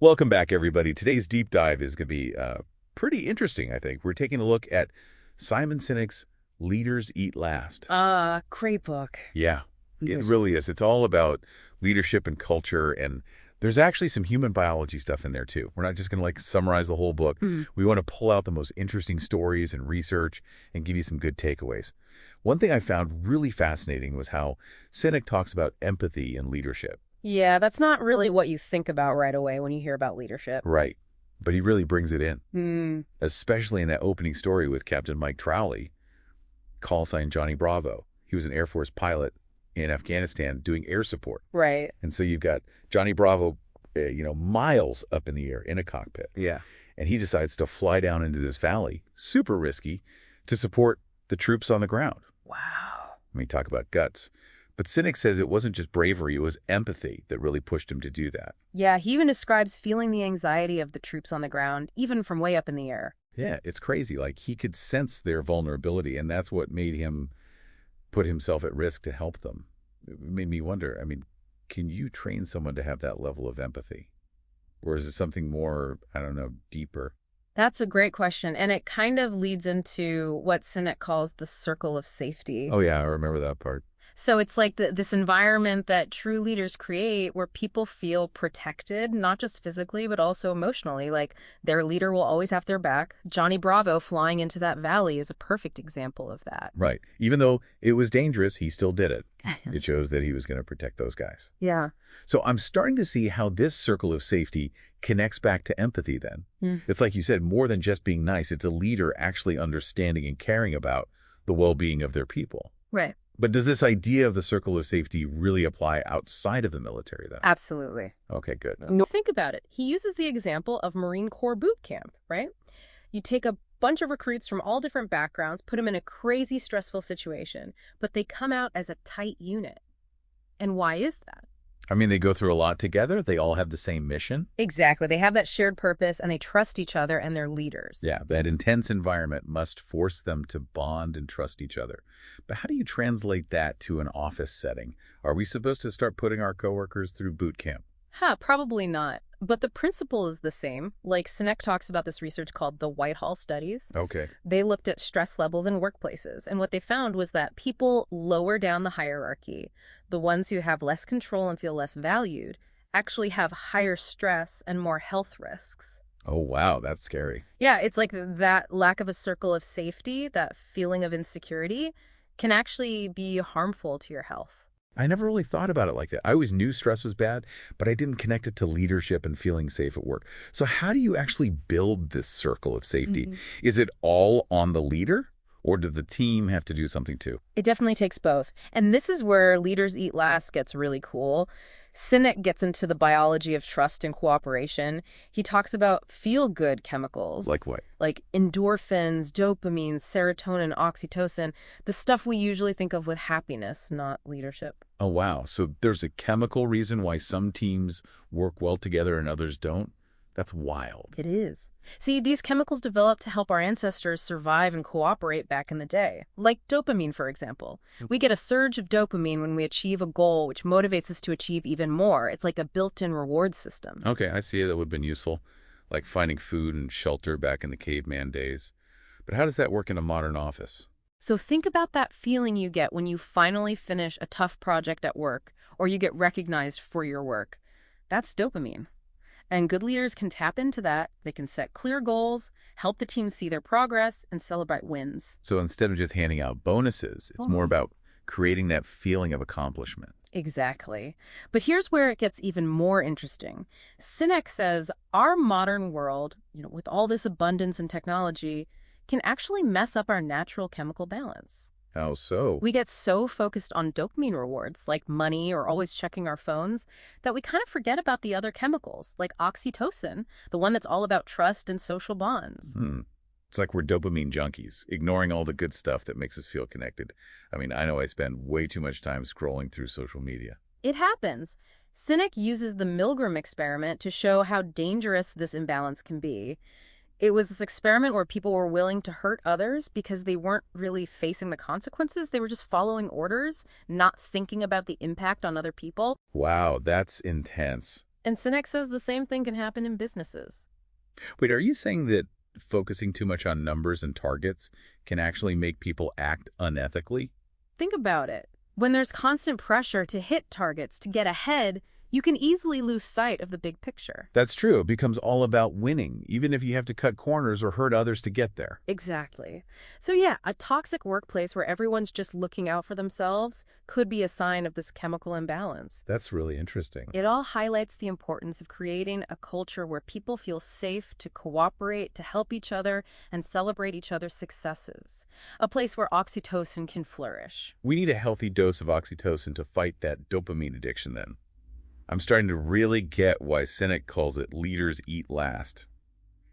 Welcome back, everybody. Today's deep dive is going to be pretty interesting, I think. We're taking a look at Simon Sinek's Leaders Eat Last. Great book. Yeah, it really is. It's all about leadership and culture, and there's actually some human biology stuff in there, too. We're not just going to, summarize the whole book. We want to pull out the most interesting stories and research and give you some good takeaways. One thing I found really fascinating was how Sinek talks about empathy in leadership. Yeah, that's not really what you think about right away when you hear about leadership. Right. But he really brings it in, Hmm. especially in that opening story with Captain Mike Trowley, call sign Johnny Bravo. He was an Air Force pilot in Afghanistan doing air support. Right. And so you've got Johnny Bravo, miles up in the air in a cockpit. Yeah. And he decides to fly down into this valley, super risky, to support the troops on the ground. Wow. I mean, talk about guts. But Sinek says it wasn't just bravery, it was empathy that really pushed him to do that. Yeah, he even describes feeling the anxiety of the troops on the ground, even from way up in the air. Yeah, it's crazy. He could sense their vulnerability, and that's what made him put himself at risk to help them. It made me wonder, can you train someone to have that level of empathy? Or is it something more, I don't know, deeper? That's a great question, and it kind of leads into what Sinek calls the circle of safety. Oh, yeah, I remember that part. So it's like this environment that true leaders create where people feel protected, not just physically, but also emotionally. Like their leader will always have their back. Johnny Bravo flying into that valley is a perfect example of that. Right. Even though it was dangerous, he still did it. It shows that he was going to protect those guys. Yeah. So I'm starting to see how this circle of safety connects back to empathy then. It's like you said, more than just being nice. It's a leader actually understanding and caring about the well-being of their people. Right. But does this idea of the circle of safety really apply outside of the military, though? Absolutely. Okay, good. No. Think about it. He uses the example of Marine Corps boot camp, right? You take a bunch of recruits from all different backgrounds, put them in a crazy stressful situation, but they come out as a tight unit. And why is that? They go through a lot together. They all have the same mission. Exactly. They have that shared purpose and they trust each other and their leaders. Yeah, that intense environment must force them to bond and trust each other. But how do you translate that to an office setting? Are we supposed to start putting our coworkers through boot camp? Probably not. But the principle is the same. Like Sinek talks about this research called the Whitehall Studies. Okay. They looked at stress levels in workplaces, and what they found was that people lower down the hierarchy, the ones who have less control and feel less valued, actually have higher stress and more health risks. Oh, wow, that's scary. Yeah, it's like that lack of a circle of safety, that feeling of insecurity, can actually be harmful to your health. I never really thought about it like that. I always knew stress was bad, but I didn't connect it to leadership and feeling safe at work. So how do you actually build this circle of safety? Is it all on the leader, or do the team have to do something too? It definitely takes both. And this is where Leaders Eat Last gets really cool. Sinek gets into the biology of trust and cooperation. He talks about feel-good chemicals. Like what? Like endorphins, dopamine, serotonin, oxytocin, the stuff we usually think of with happiness, not leadership. Oh, wow. So there's a chemical reason why some teams work well together and others don't? That's wild. It is. See, these chemicals developed to help our ancestors survive and cooperate back in the day. Like dopamine, for example. We get a surge of dopamine when we achieve a goal, which motivates us to achieve even more. It's like a built-in reward system. Okay, I see. That would have been useful, like finding food and shelter back in the caveman days. But how does that work in a modern office? So think about that feeling you get when you finally finish a tough project at work, or you get recognized for your work. That's dopamine. And good leaders can tap into that. They can set clear goals, help the team see their progress, and celebrate wins. So instead of just handing out bonuses, it's more about creating that feeling of accomplishment. Exactly. But here's where it gets even more interesting. Sinek says our modern world, with all this abundance and technology, can actually mess up our natural chemical balance. How so? We get so focused on dopamine rewards, like money or always checking our phones, that we kind of forget about the other chemicals, like oxytocin, the one that's all about trust and social bonds. It's like we're dopamine junkies, ignoring all the good stuff that makes us feel connected. I know I spend way too much time scrolling through social media. It happens. Sinek uses the Milgram experiment to show how dangerous this imbalance can be. It was this experiment where people were willing to hurt others because they weren't really facing the consequences. They were just following orders, not thinking about the impact on other people. Wow, that's intense. And Sinek says the same thing can happen in businesses. Wait, are you saying that focusing too much on numbers and targets can actually make people act unethically? Think about it. When there's constant pressure to hit targets to get ahead, you can easily lose sight of the big picture. That's true. It becomes all about winning, even if you have to cut corners or hurt others to get there. Exactly. So yeah, a toxic workplace where everyone's just looking out for themselves could be a sign of this chemical imbalance. That's really interesting. It all highlights the importance of creating a culture where people feel safe to cooperate, to help each other, and celebrate each other's successes. A place where oxytocin can flourish. We need a healthy dose of oxytocin to fight that dopamine addiction then. I'm starting to really get why Sinek calls it leaders eat last.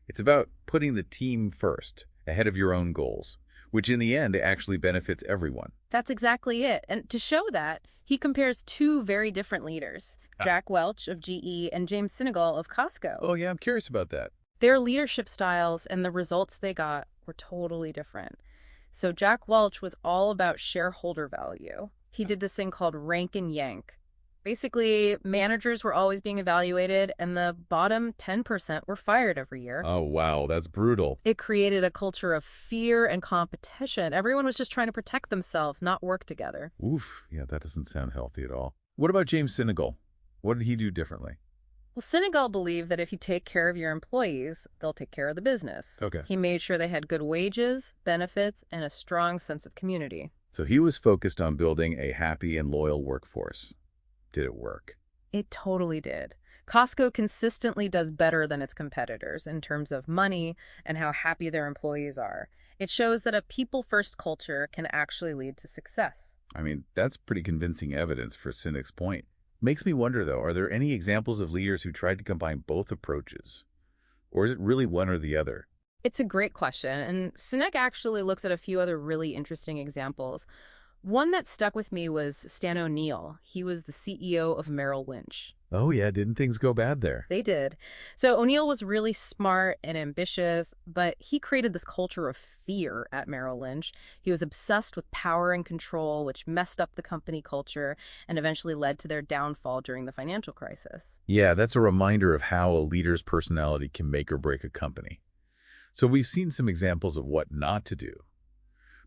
It's about putting the team first, ahead of your own goals, which in the end actually benefits everyone. That's exactly it. And to show that, he compares two very different leaders, Jack Welch of GE and James Sinegal of Costco. Oh yeah, I'm curious about that. Their leadership styles and the results they got were totally different. So Jack Welch was all about shareholder value. He did this thing called rank and yank. Basically, managers were always being evaluated, and the bottom 10% were fired every year. Oh wow, that's brutal. It created a culture of fear and competition. Everyone was just trying to protect themselves, not work together. Oof, yeah, that doesn't sound healthy at all. What about James Sinegal? What did he do differently? Well, Sinegal believed that if you take care of your employees, they'll take care of the business. Okay. He made sure they had good wages, benefits, and a strong sense of community. So he was focused on building a happy and loyal workforce. Did it work? It totally did. Costco consistently does better than its competitors in terms of money and how happy their employees are. It shows that a people-first culture can actually lead to success. I mean, that's pretty convincing evidence for Sinek's point. Makes me wonder, though, are there any examples of leaders who tried to combine both approaches? Or is it really one or the other? It's a great question, and Sinek actually looks at a few other really interesting examples. One that stuck with me was Stan O'Neill. He was the CEO of Merrill Lynch. Oh yeah, didn't things go bad there? They did. So O'Neill was really smart and ambitious, but he created this culture of fear at Merrill Lynch. He was obsessed with power and control, which messed up the company culture and eventually led to their downfall during the financial crisis. Yeah, that's a reminder of how a leader's personality can make or break a company. So we've seen some examples of what not to do.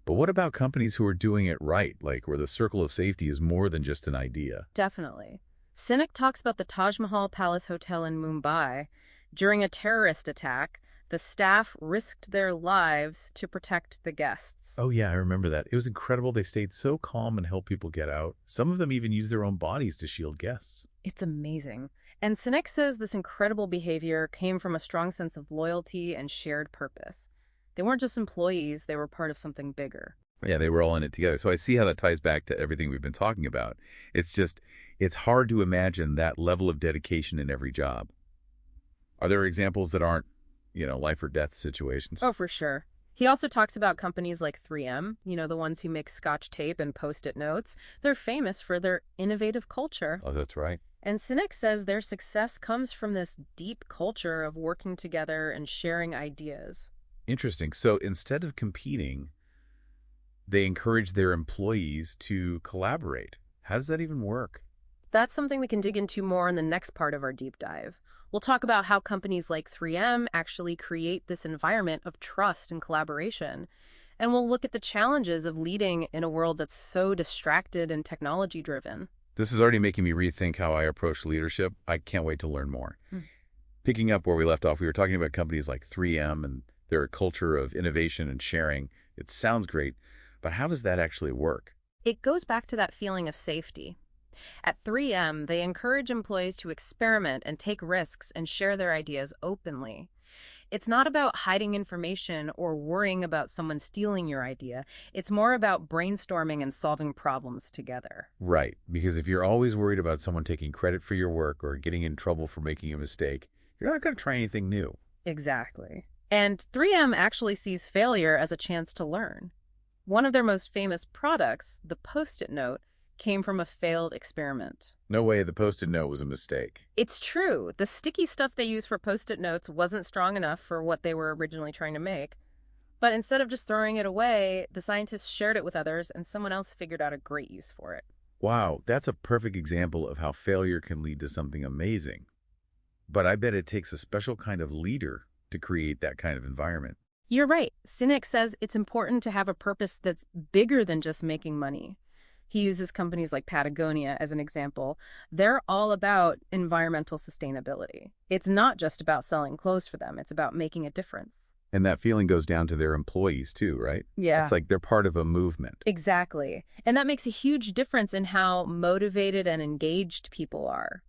But what about companies who are doing it right, like where the circle of safety is more than just an idea? Definitely. Sinek talks about the Taj Mahal Palace Hotel in Mumbai. During a terrorist attack, the staff risked their lives to protect the guests. Oh yeah, I remember that. It was incredible. They stayed so calm and helped people get out. Some of them even used their own bodies to shield guests. It's amazing. And Sinek says this incredible behavior came from a strong sense of loyalty and shared purpose. They weren't just employees, they were part of something bigger. Yeah, they were all in it together. So I see how that ties back to everything we've been talking about. It's hard to imagine that level of dedication in every job. Are there examples that aren't, life or death situations? Oh, for sure. He also talks about companies like 3M, the ones who make Scotch tape and Post-it notes. They're famous for their innovative culture. Oh, that's right. And Sinek says their success comes from this deep culture of working together and sharing ideas. Interesting. So instead of competing, they encourage their employees to collaborate. How does that even work? That's something we can dig into more in the next part of our deep dive. We'll talk about how companies like 3M actually create this environment of trust and collaboration. And we'll look at the challenges of leading in a world that's so distracted and technology-driven. This is already making me rethink how I approach leadership. I can't wait to learn more. Picking up where we left off, we were talking about companies like 3M and their culture of innovation and sharing. It sounds great, but how does that actually work? It goes back to that feeling of safety. At 3M, they encourage employees to experiment and take risks and share their ideas openly. It's not about hiding information or worrying about someone stealing your idea. It's more about brainstorming and solving problems together. Right, because if you're always worried about someone taking credit for your work or getting in trouble for making a mistake, you're not going to try anything new. Exactly. And 3M actually sees failure as a chance to learn. One of their most famous products, the Post-it note, came from a failed experiment. No way the Post-it note was a mistake. It's true. The sticky stuff they used for Post-it notes wasn't strong enough for what they were originally trying to make. But instead of just throwing it away, the scientists shared it with others and someone else figured out a great use for it. Wow, that's a perfect example of how failure can lead to something amazing. But I bet it takes a special kind of leader to create that kind of environment. You're right. Sinek says it's important to have a purpose that's bigger than just making money. He uses companies like Patagonia as an example. They're all about environmental sustainability. It's not just about selling clothes for them. It's about making a difference. And that feeling goes down to their employees too, right? Yeah. It's like they're part of a movement. Exactly. And that makes a huge difference in how motivated and engaged people are.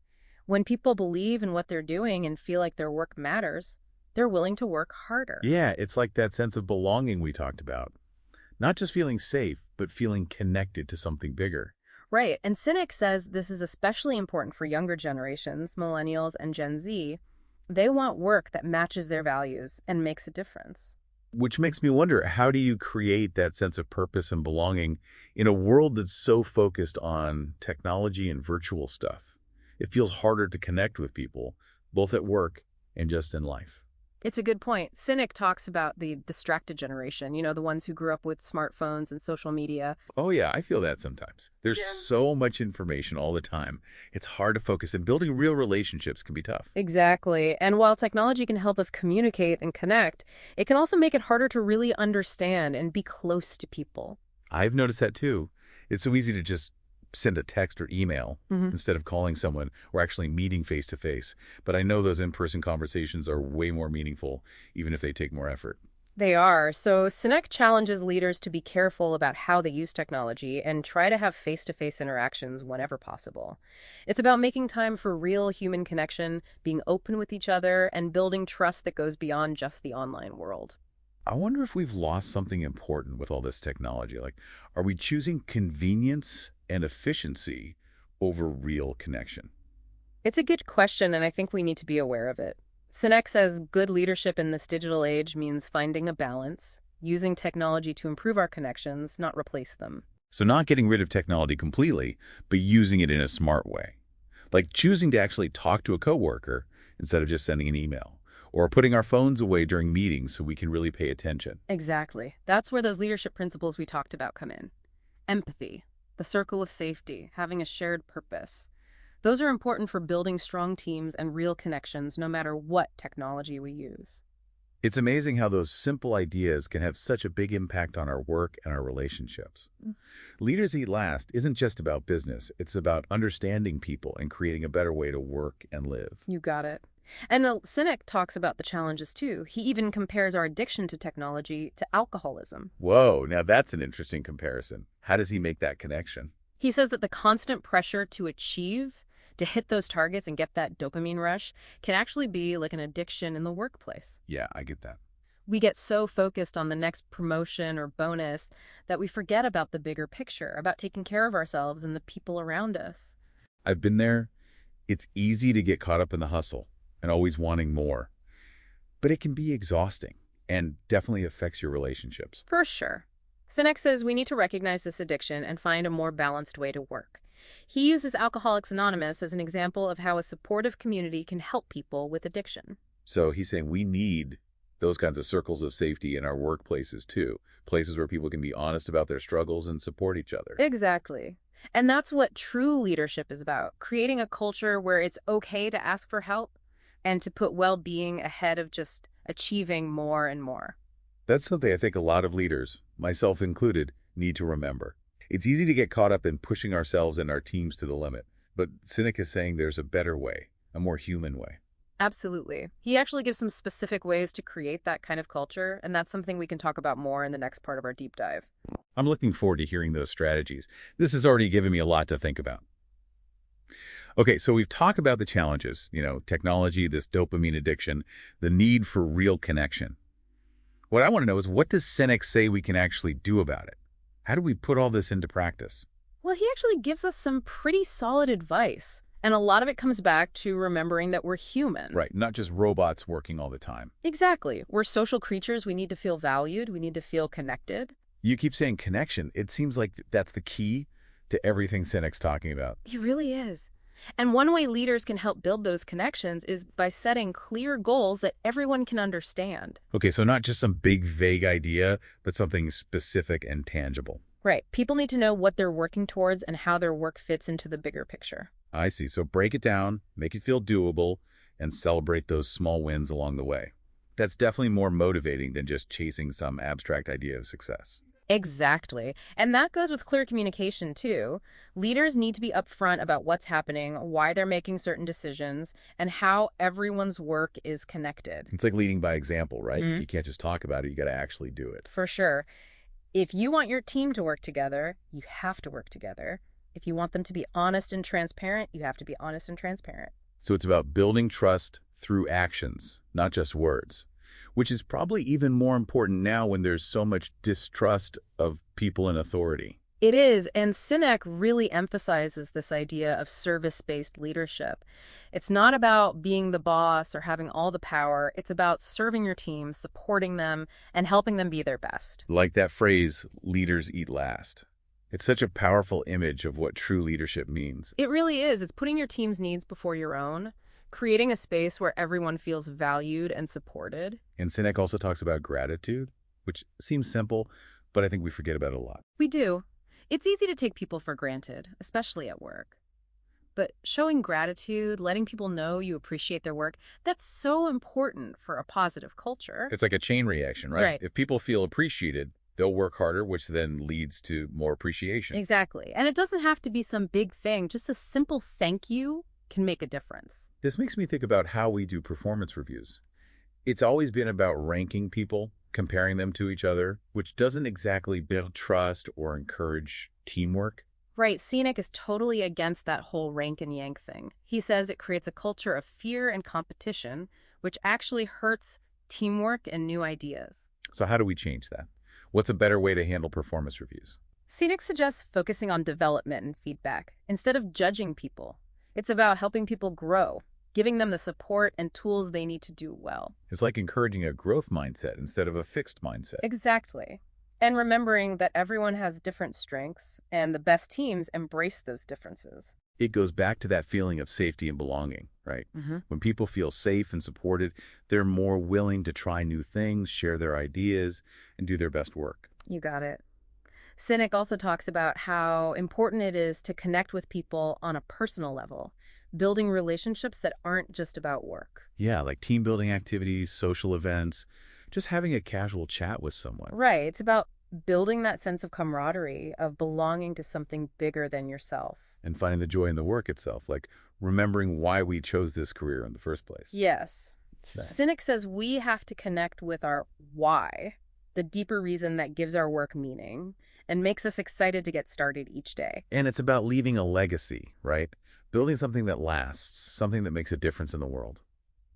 When people believe in what they're doing and feel like their work matters, they're willing to work harder. Yeah, it's like that sense of belonging we talked about. Not just feeling safe, but feeling connected to something bigger. Right. And Sinek says this is especially important for younger generations, millennials and Gen Z. They want work that matches their values and makes a difference. Which makes me wonder, how do you create that sense of purpose and belonging in a world that's so focused on technology and virtual stuff? It feels harder to connect with people, both at work and just in life. It's a good point. Sinek talks about the distracted generation, the ones who grew up with smartphones and social media. Oh yeah, I feel that sometimes. There's so much information all the time. It's hard to focus, and building real relationships can be tough. Exactly. And while technology can help us communicate and connect, it can also make it harder to really understand and be close to people. I've noticed that too. It's so easy to just send a text or email instead of calling someone or actually meeting face to face. But I know those in-person conversations are way more meaningful, even if they take more effort. They are. So Sinek challenges leaders to be careful about how they use technology and try to have face-to-face interactions whenever possible. It's about making time for real human connection, being open with each other, and building trust that goes beyond just the online world. I wonder if we've lost something important with all this technology. Like, are we choosing convenience and efficiency over real connection? It's a good question, and I think we need to be aware of it. Sinek says good leadership in this digital age means finding a balance, using technology to improve our connections, not replace them. So not getting rid of technology completely, but using it in a smart way. Like choosing to actually talk to a coworker instead of just sending an email, or putting our phones away during meetings so we can really pay attention. Exactly. That's where those leadership principles we talked about come in. Empathy, the circle of safety, having a shared purpose. Those are important for building strong teams and real connections, no matter what technology we use. It's amazing how those simple ideas can have such a big impact on our work and our relationships. Leaders Eat Last isn't just about business. It's about understanding people and creating a better way to work and live. You got it. And Sinek talks about the challenges too. He even compares our addiction to technology to alcoholism. Whoa, now that's an interesting comparison. How does he make that connection? He says that the constant pressure to achieve, to hit those targets and get that dopamine rush, can actually be like an addiction in the workplace. Yeah, I get that. We get so focused on the next promotion or bonus that we forget about the bigger picture, about taking care of ourselves and the people around us. I've been there. It's easy to get caught up in the hustle and always wanting more. But it can be exhausting and definitely affects your relationships. For sure. Sinek says we need to recognize this addiction and find a more balanced way to work. He uses Alcoholics Anonymous as an example of how a supportive community can help people with addiction. So he's saying we need those kinds of circles of safety in our workplaces too, places where people can be honest about their struggles and support each other. Exactly. And that's what true leadership is about, creating a culture where it's okay to ask for help and to put well-being ahead of just achieving more and more. That's something I think a lot of leaders, myself included, need to remember. It's easy to get caught up in pushing ourselves and our teams to the limit, but Sinek is saying there's a better way, a more human way. Absolutely. He actually gives some specific ways to create that kind of culture, and that's something we can talk about more in the next part of our deep dive. I'm looking forward to hearing those strategies. This has already given me a lot to think about. Okay, so we've talked about the challenges, technology, this dopamine addiction, the need for real connection. What I want to know is, what does Sinek say we can actually do about it? How do we put all this into practice? Well, he actually gives us some pretty solid advice. And a lot of it comes back to remembering that we're human. Right, not just robots working all the time. Exactly. We're social creatures. We need to feel valued. We need to feel connected. You keep saying connection. It seems like that's the key to everything Sinek's talking about. It really is. And one way leaders can help build those connections is by setting clear goals that everyone can understand. Okay, so not just some big, vague idea, but something specific and tangible. Right. People need to know what they're working towards and how their work fits into the bigger picture. I see. So break it down, make it feel doable, and celebrate those small wins along the way. That's definitely more motivating than just chasing some abstract idea of success. Exactly. And that goes with clear communication, too. Leaders need to be upfront about what's happening, why they're making certain decisions, and how everyone's work is connected. It's like leading by example, right? Mhm. You can't just talk about it, you got to actually do it. For sure. If you want your team to work together, you have to work together. If you want them to be honest and transparent, you have to be honest and transparent. So it's about building trust through actions, not just words, which is probably even more important now when there's so much distrust of people in authority. It is, and Sinek really emphasizes this idea of service-based leadership. It's not about being the boss or having all the power. It's about serving your team, supporting them, and helping them be their best. Like that phrase, leaders eat last. It's such a powerful image of what true leadership means. It really is. It's putting your team's needs before your own, creating a space where everyone feels valued and supported. And Sinek also talks about gratitude, which seems simple, but I think we forget about it a lot. We do. It's easy to take people for granted, especially at work. But showing gratitude, letting people know you appreciate their work, that's so important for a positive culture. It's like a chain reaction, right? Right. If people feel appreciated, they'll work harder, which then leads to more appreciation. Exactly. And it doesn't have to be some big thing. Just a simple thank you can make a difference. This makes me think about how we do performance reviews. It's always been about ranking people, comparing them to each other, which doesn't exactly build trust or encourage teamwork. Right, Sinek is totally against that whole rank and yank thing. He says it creates a culture of fear and competition, which actually hurts teamwork and new ideas. So how do we change that? What's a better way to handle performance reviews? Sinek suggests focusing on development and feedback instead of judging people. It's about helping people grow, giving them the support and tools they need to do well. It's like encouraging a growth mindset instead of a fixed mindset. Exactly. And remembering that everyone has different strengths, and the best teams embrace those differences. It goes back to that feeling of safety and belonging, right? Mm-hmm. When people feel safe and supported, they're more willing to try new things, share their ideas, and do their best work. You got it. Sinek also talks about how important it is to connect with people on a personal level, building relationships that aren't just about work. Yeah, like team building activities, social events, just having a casual chat with someone. Right. It's about building that sense of camaraderie, of belonging to something bigger than yourself. And finding the joy in the work itself, like remembering why we chose this career in the first place. Yes. Right. Sinek says we have to connect with our why, the deeper reason that gives our work meaning and makes us excited to get started each day. And it's about leaving a legacy, right? Building something that lasts, something that makes a difference in the world.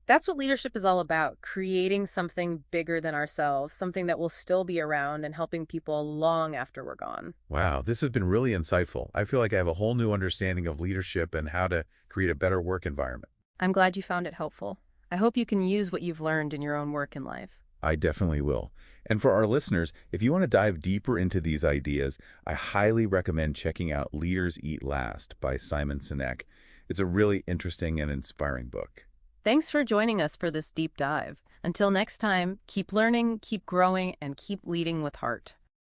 That's what leadership is all about, creating something bigger than ourselves, something that will still be around and helping people long after we're gone. Wow, this has been really insightful. I feel like I have a whole new understanding of leadership and how to create a better work environment. I'm glad you found it helpful. I hope you can use what you've learned in your own work and life. I definitely will. And for our listeners, if you want to dive deeper into these ideas, I highly recommend checking out Leaders Eat Last by Simon Sinek. It's a really interesting and inspiring book. Thanks for joining us for this deep dive. Until next time, keep learning, keep growing, and keep leading with heart.